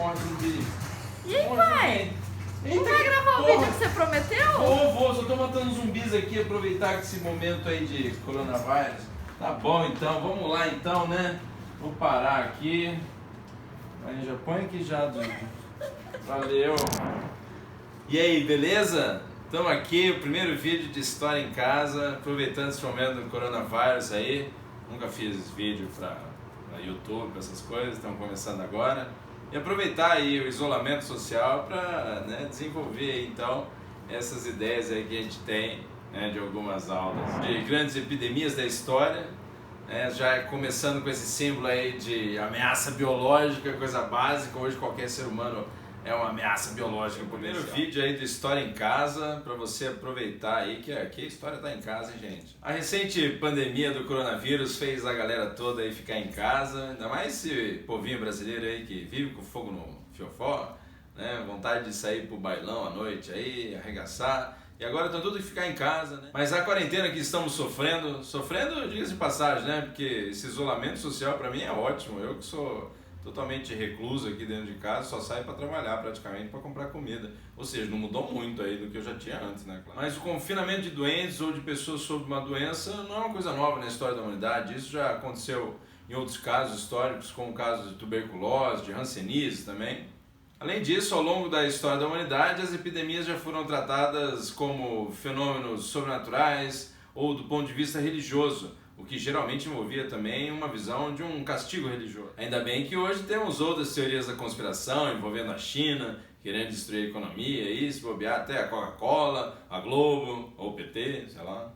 morre zumbi. E aí, Morre pai? zumbi. Não vai gravar o vídeo que você prometeu? Vou, só tô matando zumbis aqui, aproveitar esse momento aí de coronavírus. Tá bom então, vamos lá então, né? Vou parar aqui. Aí já põe aqui já, valeu. E aí, beleza? Estamos aqui, o primeiro vídeo de história em casa, aproveitando esse momento do coronavírus aí. Nunca fiz vídeo para YouTube, pra essas coisas, estamos começando agora. E aproveitar aí o isolamento social para desenvolver aí, então essas ideias aí que a gente tem, né, de algumas aulas de grandes epidemias da história, já começando com esse símbolo aí de ameaça biológica, coisa básica. Hoje qualquer ser humano é uma ameaça biológica. Primeiro vídeo aí de história em casa, para você aproveitar aí que aqui a história tá em casa, hein, gente. A recente pandemia do coronavírus fez a galera toda aí ficar em casa, ainda mais esse povinho brasileiro aí que vive com fogo no fiofó, né, vontade de sair pro bailão à noite aí, arregaçar. E agora estão tudo que ficar em casa, né? Mas a quarentena que estamos sofrendo, diga-se de passagem, né? Porque esse isolamento social para mim é ótimo. Eu que sou totalmente recluso aqui dentro de casa, só saio para trabalhar praticamente, para comprar comida. Ou seja, não mudou muito aí do que eu já tinha antes, né? Claro. Mas o confinamento de doentes ou de pessoas sob uma doença não é uma coisa nova na história da humanidade. Isso já aconteceu em outros casos históricos, como o caso de tuberculose, de hanseníase também. Além disso, ao longo da história da humanidade, as epidemias já foram tratadas como fenômenos sobrenaturais ou do ponto de vista religioso, o que geralmente envolvia também uma visão de um castigo religioso. Ainda bem que hoje temos outras teorias da conspiração envolvendo a China, querendo destruir a economia e se bobear até a Coca-Cola, a Globo ou o PT, sei lá.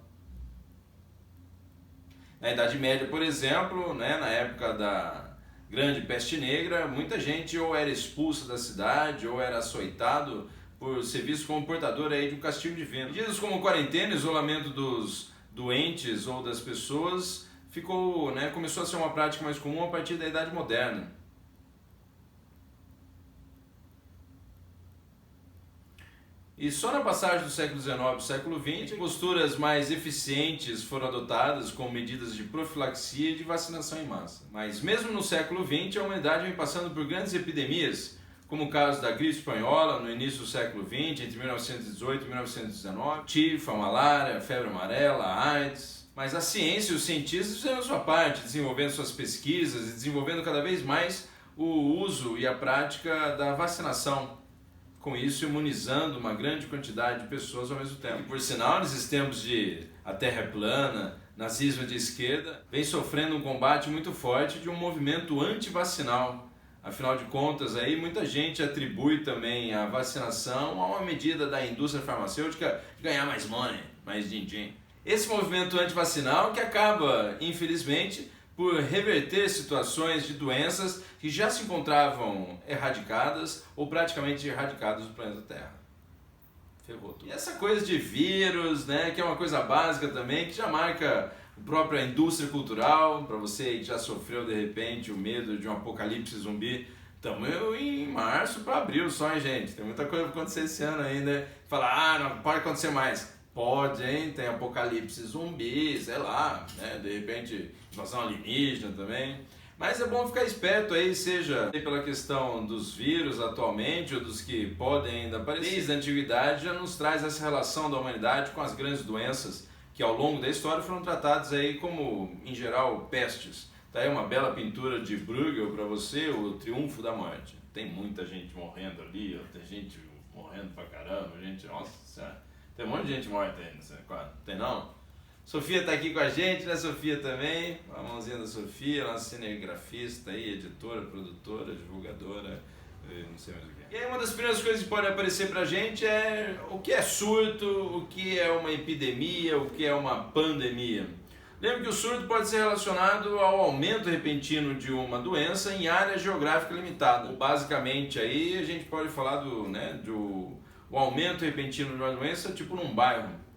Na Idade Média, por exemplo, né, na época da Grande Peste Negra, muita gente ou era expulsa da cidade ou era açoitado por ser visto como portador aí de um castigo divino. Medidas como quarentena, isolamento dos doentes ou das pessoas começou a ser uma prática mais comum a partir da Idade Moderna. E só na passagem do século XIX e do século XX, posturas mais eficientes foram adotadas com medidas de profilaxia e de vacinação em massa. Mas mesmo no século XX, a humanidade vem passando por grandes epidemias, como o caso da gripe espanhola no início do século XX, entre 1918 e 1919, tifo, a malária, a febre amarela, a AIDS. Mas a ciência e os cientistas fizeram a sua parte, desenvolvendo suas pesquisas e desenvolvendo cada vez mais o uso e a prática da vacinação. Com isso, imunizando uma grande quantidade de pessoas ao mesmo tempo. E, por sinal, nesses tempos de a terra é plana, nazismo de esquerda, vem sofrendo um combate muito forte de um movimento anti-vacinal. Afinal de contas, aí muita gente atribui também a vacinação a uma medida da indústria farmacêutica de ganhar mais money, mais din-din. Esse movimento anti-vacinal que acaba, infelizmente, por reverter situações de doenças que já se encontravam erradicadas ou praticamente erradicadas do planeta Terra. Ferrou tudo. E essa coisa de vírus, né, que é uma coisa básica também, que já marca a própria indústria cultural. Para você que já sofreu de repente o medo de um apocalipse zumbi, estamos em março para abril só, hein, gente? Tem muita coisa para acontecer esse ano ainda. Fala, não pode acontecer mais. Pode, hein? Tem apocalipse zumbi, sei lá, né? De repente invasão alienígena também. Mas é bom ficar esperto aí, seja pela questão dos vírus atualmente ou dos que podem ainda aparecer. Desde a antiguidade já nos traz essa relação da humanidade com as grandes doenças que ao longo da história foram tratadas aí como, em geral, pestes. Tá aí uma bela pintura de Bruegel para você, o Triunfo da Morte. Tem muita gente morrendo ali, ó, tem gente morrendo pra caramba, gente, nossa senhora. Tem um monte de gente morta aí nesse quadro, tem não? Sofia tá aqui com a gente, né, Sofia também? A mãozinha da Sofia, nossa cinegrafista aí, editora, produtora, divulgadora, não sei mais o que é. E aí uma das primeiras coisas que pode aparecer pra gente é o que é surto, o que é uma epidemia, o que é uma pandemia. Lembra que o surto pode ser relacionado ao aumento repentino de uma doença em área geográfica limitada. Basicamente aí a gente pode falar o aumento repentino de uma doença tipo num bairro.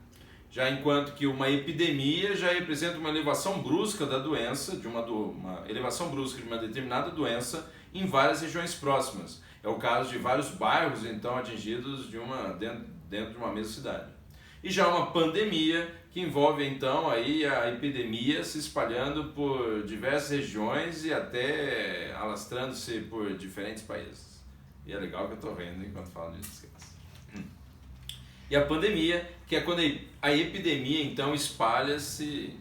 Já enquanto que uma epidemia já representa uma elevação brusca da doença, uma elevação brusca de uma determinada doença em várias regiões próximas. É o caso de vários bairros então atingidos dentro de uma mesma cidade. E já uma pandemia que envolve então aí a epidemia se espalhando por diversas regiões e até alastrando-se por diferentes países. E é legal que eu tô vendo enquanto falo disso. E a pandemia, que é quando a epidemia então espalha-se,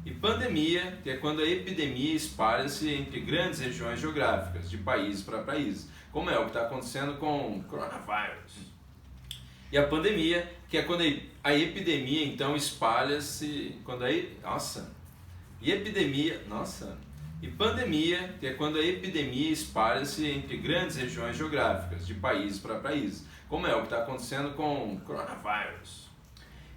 E pandemia, que é quando a epidemia espalha-se entre grandes regiões geográficas, de país para país, como é o que está acontecendo com o coronavírus. E a pandemia, que é quando a epidemia então espalha-se, E pandemia, que é quando a epidemia espalha-se entre grandes regiões geográficas, de país para país, como é o que está acontecendo com o coronavírus.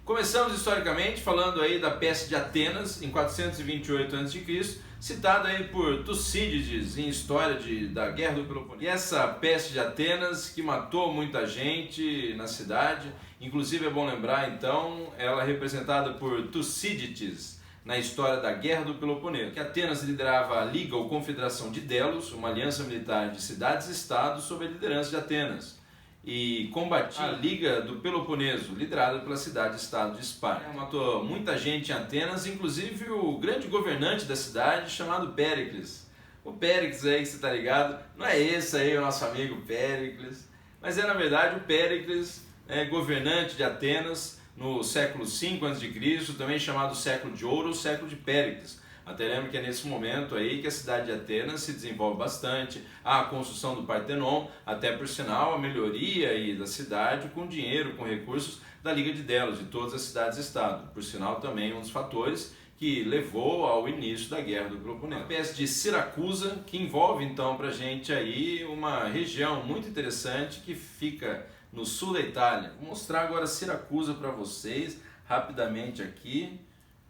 Começamos historicamente falando aí da peste de Atenas, em 428 a.C., citada aí por Tucídides em História da Guerra do Peloponeso. E essa peste de Atenas que matou muita gente na cidade, inclusive é bom lembrar então, ela é representada por Tucídides na História da Guerra do Peloponeso, que Atenas liderava a Liga ou Confederação de Delos, uma aliança militar de cidades-estados sob a liderança de Atenas, e combatia a Liga do Peloponeso, liderada pela cidade-estado de Esparta. Matou muita gente em Atenas, inclusive o grande governante da cidade, chamado Péricles. O Péricles aí que você tá ligado, não é esse aí o nosso amigo Péricles, mas é na verdade o Péricles, governante de Atenas, no século V a.C., também chamado século de ouro ou século de Péricles. Até lembro que é nesse momento aí que a cidade de Atenas se desenvolve bastante, há a construção do Partenon, até por sinal a melhoria aí da cidade com dinheiro, com recursos da Liga de Delos, de todas as cidades-estado. Por sinal também um dos fatores que levou ao início da Guerra do Peloponeso. A peste de Siracusa, que envolve então pra gente aí uma região muito interessante que fica no sul da Itália. Vou mostrar agora Siracusa para vocês, rapidamente aqui,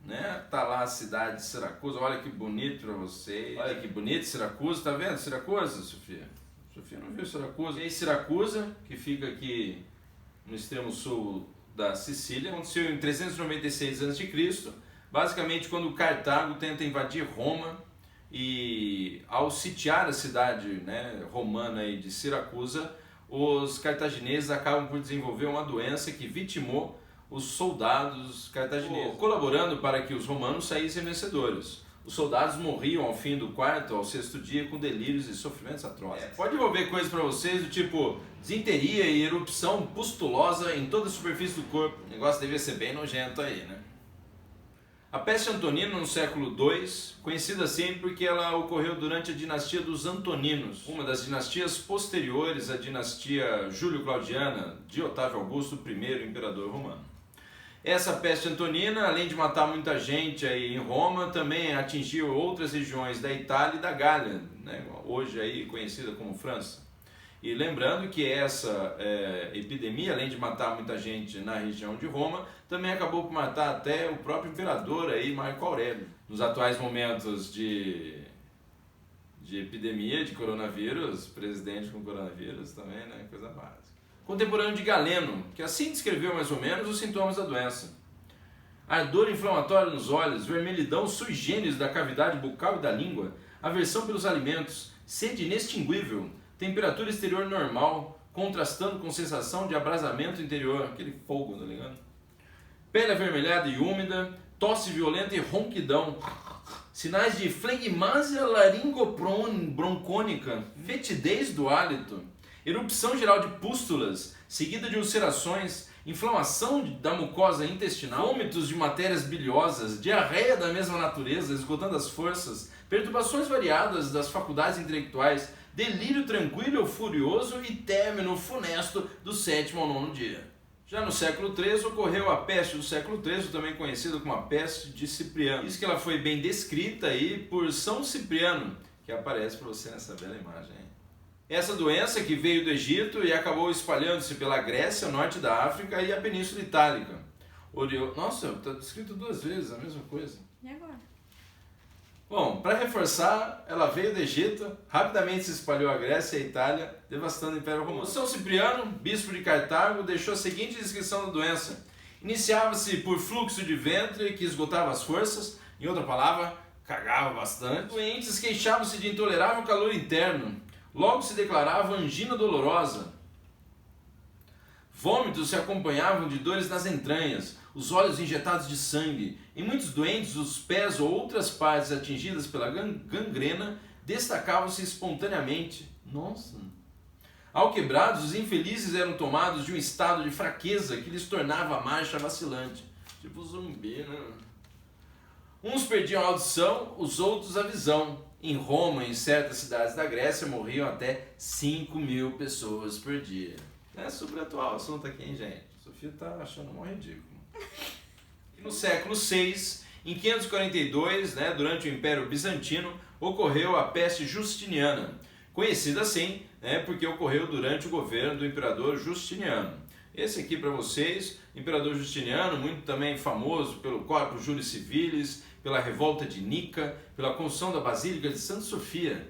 né? Tá lá a cidade de Siracusa, olha que bonito para vocês. Olha que bonito Siracusa, tá vendo Siracusa, Sofia? Sofia não viu Siracusa? E aí Siracusa, que fica aqui no extremo sul da Sicília, aconteceu em 396 a.C., basicamente quando Cartago tenta invadir Roma e ao sitiar a cidade, né, romana aí de Siracusa, os cartagineses acabam por desenvolver uma doença que vitimou os soldados cartagineses, colaborando para que os romanos saíssem vencedores. Os soldados morriam ao fim do quarto ao sexto dia com delírios e sofrimentos atrozes. Pode envolver coisas para vocês do tipo desinteria e erupção pustulosa em toda a superfície do corpo. O negócio devia ser bem nojento aí, né? A peste antonina no século II, conhecida assim porque ela ocorreu durante a dinastia dos Antoninos, uma das dinastias posteriores à dinastia Júlio-Claudiana de Otávio Augusto, I imperador romano. Essa peste antonina, além de matar muita gente aí em Roma, também atingiu outras regiões da Itália e da Gália, né, hoje aí conhecida como França. E lembrando que essa epidemia, além de matar muita gente na região de Roma, também acabou por matar até o próprio imperador aí, Marco Aurélio. Nos atuais momentos de epidemia de coronavírus, presidente com coronavírus também, né, coisa básica. Contemporâneo de Galeno, que assim descreveu mais ou menos os sintomas da doença. Ardor inflamatório nos olhos, vermelhidão sui generis da cavidade bucal e da língua, aversão pelos alimentos, sede inextinguível, temperatura exterior normal, contrastando com sensação de abrasamento interior, aquele fogo, tá ligado? Pele avermelhada e úmida, tosse violenta e ronquidão, sinais de flegmásia laringobroncônica, fetidez do hálito, erupção geral de pústulas, seguida de ulcerações, inflamação da mucosa intestinal, vômitos de matérias biliosas, diarreia da mesma natureza, esgotando as forças, perturbações variadas das faculdades intelectuais, delírio tranquilo ou furioso e término funesto do 7º ao 9º dia. Já no século III ocorreu a peste do século III, também conhecida como a peste de Cipriano. Diz que ela foi bem descrita aí por São Cipriano, que aparece para você nessa bela imagem. Essa doença que veio do Egito e acabou espalhando-se pela Grécia, o norte da África e a Península Itálica. Nossa, está descrito 2 vezes a mesma coisa. E agora? Bom, para reforçar, ela veio do Egito, rapidamente se espalhou a Grécia e a Itália, devastando o Império Romano. São Cipriano, bispo de Cartago, deixou a seguinte descrição da doença. Iniciava-se por fluxo de ventre que esgotava as forças, em outra palavra, cagava bastante. Doentes queixavam-se de intolerável calor interno, logo se declarava angina dolorosa. Vômitos se acompanhavam de dores nas entranhas, os olhos injetados de sangue. Em muitos doentes, os pés ou outras partes atingidas pela gangrena destacavam-se espontaneamente. Nossa! Ao quebrados, os infelizes eram tomados de um estado de fraqueza que lhes tornava a marcha vacilante. Tipo zumbi, né? Uns perdiam a audição, os outros a visão. Em Roma e em certas cidades da Grécia morriam até 5.000 pessoas por dia. É super atual o assunto aqui, hein, gente? A Sofia tá achando mó ridículo. E no século VI, em 542, né, durante o Império Bizantino, ocorreu a peste Justiniana, conhecida assim, né, porque ocorreu durante o governo do imperador Justiniano. Esse aqui para vocês, imperador Justiniano, muito também famoso pelo Corpus Juris Civilis, pela revolta de Nica, pela construção da Basílica de Santa Sofia.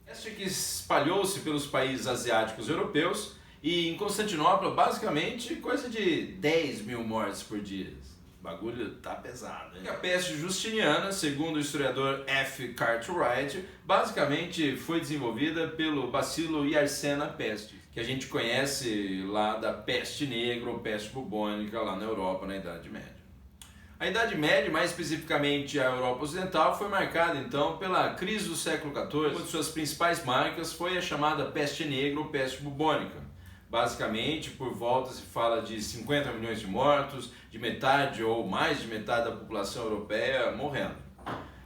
Peste que espalhou-se pelos países asiáticos e europeus e em Constantinopla, basicamente, coisa de 10.000 mortes por dia. O bagulho tá pesado, hein? A peste justiniana, segundo o historiador F. Cartwright, basicamente foi desenvolvida pelo bacilo Yersinia pestis, que a gente conhece lá da peste negra ou peste bubônica lá na Europa na Idade Média. A Idade Média, mais especificamente a Europa Ocidental, foi marcada então pela crise do século XIV. Uma de suas principais marcas foi a chamada peste negra ou peste bubônica. Basicamente, por volta se fala de 50 milhões de mortos, de metade ou mais de metade da população europeia morrendo.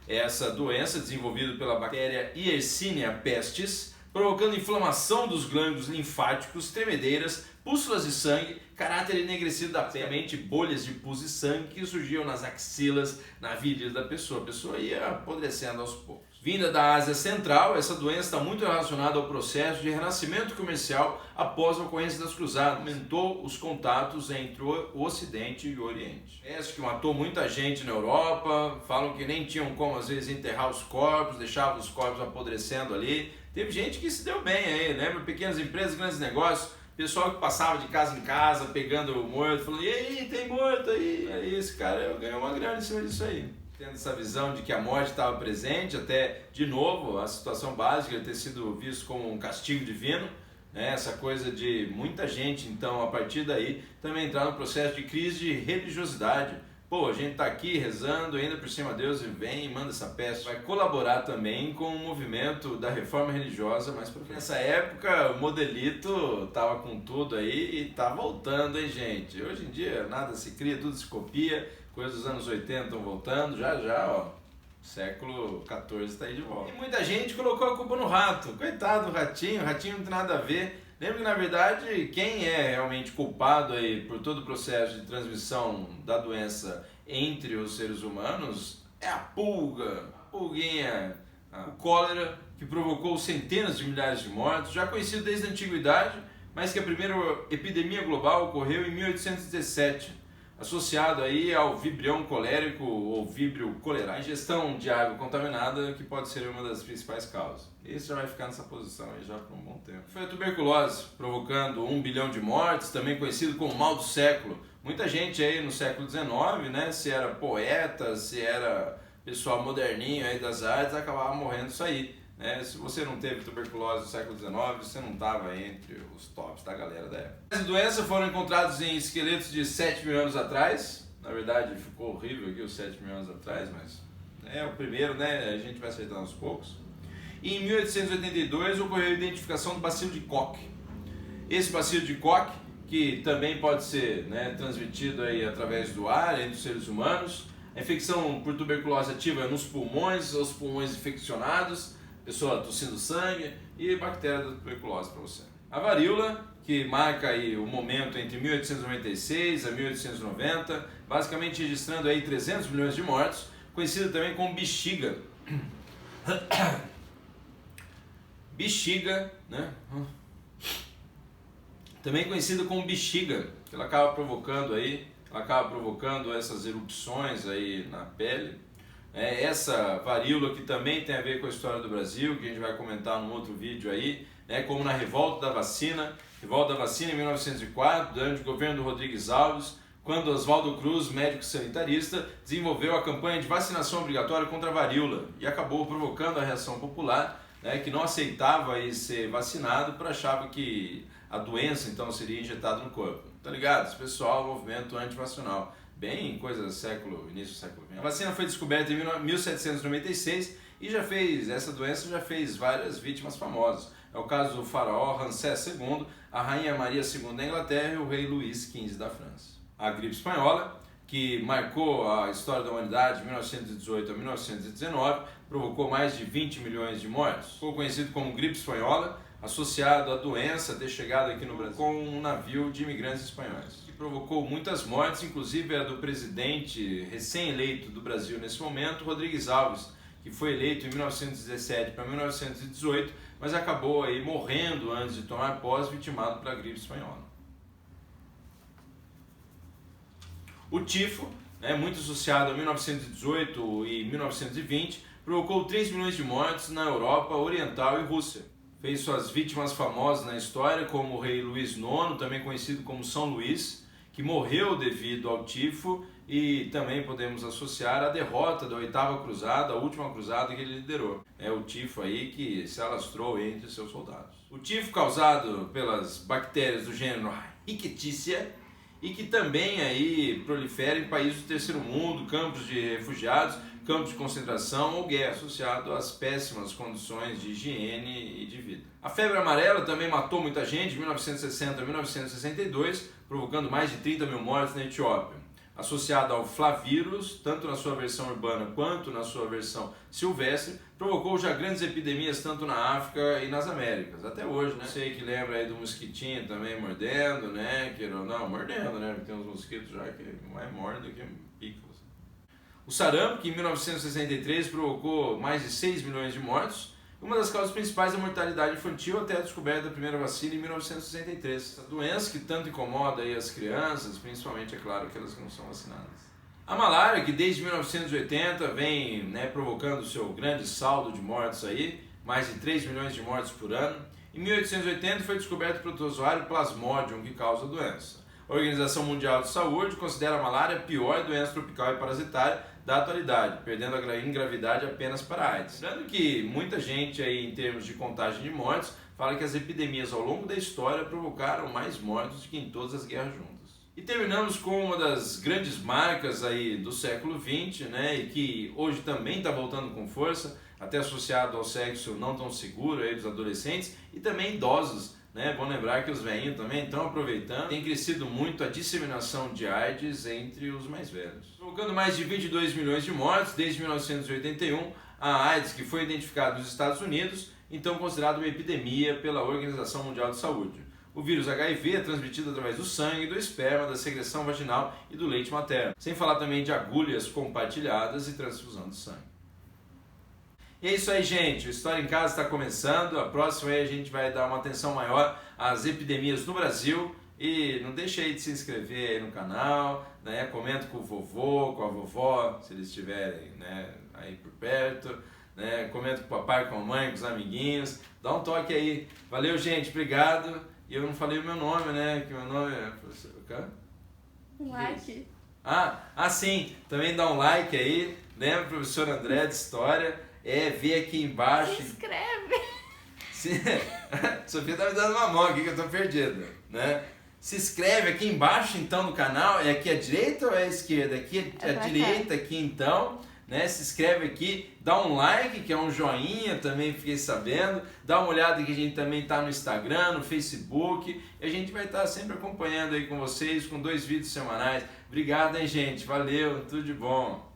Essa doença, desenvolvida pela bactéria Yersinia pestis, provocando inflamação dos glândulos linfáticos, tremedeiras, pústulas de sangue, caráter enegrecido da pele, bolhas de pus e sangue que surgiam nas axilas, na virilha da pessoa. A pessoa ia apodrecendo aos poucos. Vinda da Ásia Central, essa doença está muito relacionada ao processo de renascimento comercial após a ocorrência das cruzadas. Aumentou os contatos entre o Ocidente e o Oriente. Peste que matou muita gente na Europa, falam que nem tinham como às vezes enterrar os corpos, deixavam os corpos apodrecendo ali. Teve gente que se deu bem aí, lembra? Pequenas empresas, grandes negócios, pessoal que passava de casa em casa pegando o morto, falando, e aí, tem morto aí? Aí esse cara ganhou uma grana em cima disso aí. Tendo essa visão de que a morte estava presente, até, de novo, a situação básica de ter sido visto como um castigo divino, né? Essa coisa de muita gente, então, a partir daí, também entrar no processo de crise de religiosidade. Pô, a gente está aqui rezando, ainda por cima Deus vem e manda essa peste. Vai colaborar também com o movimento da reforma religiosa mais pra frente. Nessa época, o modelito tava com tudo aí e tá voltando, hein, gente? Hoje em dia, nada se cria, tudo se copia. Coisas dos anos 80 estão voltando, já, ó. Século XIV está aí de volta. E muita gente colocou a culpa no rato. Coitado do ratinho, o ratinho não tem nada a ver. Lembra que, na verdade, quem é realmente culpado aí por todo o processo de transmissão da doença entre os seres humanos é a pulga, a pulguinha, o cólera, que provocou centenas de milhares de mortos, já conhecido desde a antiguidade, mas que a primeira epidemia global ocorreu em 1817. Associado aí ao vibrião colérico ou víbrio cholerae, a ingestão de água contaminada que pode ser uma das principais causas. Esse já vai ficar nessa posição aí já por um bom tempo. Foi a tuberculose, provocando 1 bilhão de mortes, também conhecido como mal do século. Muita gente aí no século XIX, né, se era poeta, se era pessoal moderninho aí das artes, acabava morrendo disso aí. Se você não teve tuberculose no século XIX, você não estava entre os tops da galera da época. As doenças foram encontradas em esqueletos de 7 mil anos atrás. Na verdade, ficou horrível aqui os 7 mil anos atrás, mas é o primeiro, né? A gente vai acertando aos poucos. E em 1882 ocorreu a identificação do bacilo de Koch. Esse bacilo de Koch, que também pode ser, né, transmitido aí através do ar entre os seres humanos. A infecção por tuberculose ativa nos pulmões, os pulmões infeccionados, pessoa tossindo sangue e bactéria da tuberculose para você. A varíola, que marca aí o momento entre 1896 a 1890, basicamente registrando aí 300 milhões de mortos, conhecida também como bexiga. Bexiga, né? Também conhecida como bexiga, que ela acaba provocando essas erupções aí na pele. Essa varíola que também tem a ver com a história do Brasil, que a gente vai comentar num outro vídeo aí, né, como na revolta da vacina em 1904, durante o governo do Rodrigues Alves, quando Oswaldo Cruz, médico sanitarista, desenvolveu a campanha de vacinação obrigatória contra a varíola e acabou provocando a reação popular, né, que não aceitava aí ser vacinado, porque achava que a doença então seria injetada no corpo. Tá ligado? Esse pessoal, movimento antivacinal. bem coisa início do século XX. A vacina foi descoberta em 1796 e essa doença já fez várias vítimas famosas. É o caso do faraó Ramsés II, a rainha Maria II da Inglaterra e o rei Luís XV da França. A gripe espanhola, que marcou a história da humanidade de 1918 a 1919, provocou mais de 20 milhões de mortos. Ficou conhecido como gripe espanhola, associado à doença ter chegado aqui no Brasil com um navio de imigrantes espanhóis, que provocou muitas mortes, inclusive a do presidente recém-eleito do Brasil nesse momento, Rodrigues Alves, que foi eleito em 1917 para 1918, mas acabou aí morrendo antes de tomar posse, vitimado pela gripe espanhola. O tifo, muito associado a 1918 e 1920, provocou 3 milhões de mortes na Europa Oriental e Rússia. Fez suas vítimas famosas na história, como o rei Luís IX, também conhecido como São Luís, que morreu devido ao tifo, e também podemos associar a derrota da oitava cruzada, a última cruzada que ele liderou. É o tifo aí que se alastrou entre seus soldados. O tifo causado pelas bactérias do gênero Rickettsia, e que também aí prolifera em países do terceiro mundo, campos de refugiados, campos de concentração ou guerra, associado às péssimas condições de higiene e de vida. A febre amarela também matou muita gente de 1960 a 1962, provocando mais de 30 mil mortes na Etiópia. Associado ao flavírus, tanto na sua versão urbana quanto na sua versão silvestre, provocou já grandes epidemias tanto na África e nas Américas, até hoje, né? Sei que lembra aí do mosquitinho também mordendo, né? Mordendo, né? Porque tem uns mosquitos já que mais mordem do que picam. O sarampo, que em 1963 provocou mais de 6 milhões de mortos, uma das causas principais da mortalidade infantil até a descoberta da primeira vacina em 1963. Essa doença que tanto incomoda aí as crianças, principalmente, é claro, aquelas que não são vacinadas. A malária, que desde 1980 vem provocando o seu grande saldo de mortes aí, mais de 3 milhões de mortes por ano. Em 1880 foi descoberto o protozoário Plasmodium, que causa a doença. A Organização Mundial de Saúde considera a malária a pior doença tropical e parasitária da atualidade, perdendo a ingravidade apenas para a AIDS. Lembrando que muita gente aí, em termos de contagem de mortes, fala que as epidemias ao longo da história provocaram mais mortos do que em todas as guerras juntas. E terminamos com uma das grandes marcas aí do século XX, e que hoje também está voltando com força, até associado ao sexo não tão seguro aí dos adolescentes e também idosos. Bom lembrar que os velhinhos também estão aproveitando. Tem crescido muito a disseminação de AIDS entre os mais velhos, provocando mais de 22 milhões de mortes desde 1981. A AIDS, que foi identificada nos Estados Unidos, então considerada uma epidemia pela Organização Mundial de Saúde. O vírus HIV é transmitido através do sangue, do esperma, da secreção vaginal e do leite materno, sem falar também de agulhas compartilhadas e transfusão de sangue. E é isso aí, gente. O História em Casa está começando. A próxima aí a gente vai dar uma atenção maior às epidemias no Brasil. E não deixe aí de se inscrever aí no canal, comenta com o vovô, com a vovó, se eles estiverem aí por perto, comenta com o papai, com a mãe, com os amiguinhos. Dá um toque aí. Valeu, gente. Obrigado. E eu não falei o meu nome, que meu nome é... Um like. Sim. Também dá um like aí. Lembra, professor André de História. Vê aqui embaixo. Se inscreve. Sofia tá me dando uma mão aqui que eu tô perdido, Se inscreve aqui embaixo então no canal. É aqui à direita ou é à esquerda? Aqui é à direita, aqui então. Se inscreve aqui, dá um like, que é um joinha também, fiquei sabendo. Dá uma olhada que a gente também tá no Instagram, no Facebook. E a gente vai estar sempre acompanhando aí com vocês, com 2 vídeos semanais. Obrigado, hein, gente? Valeu, tudo de bom.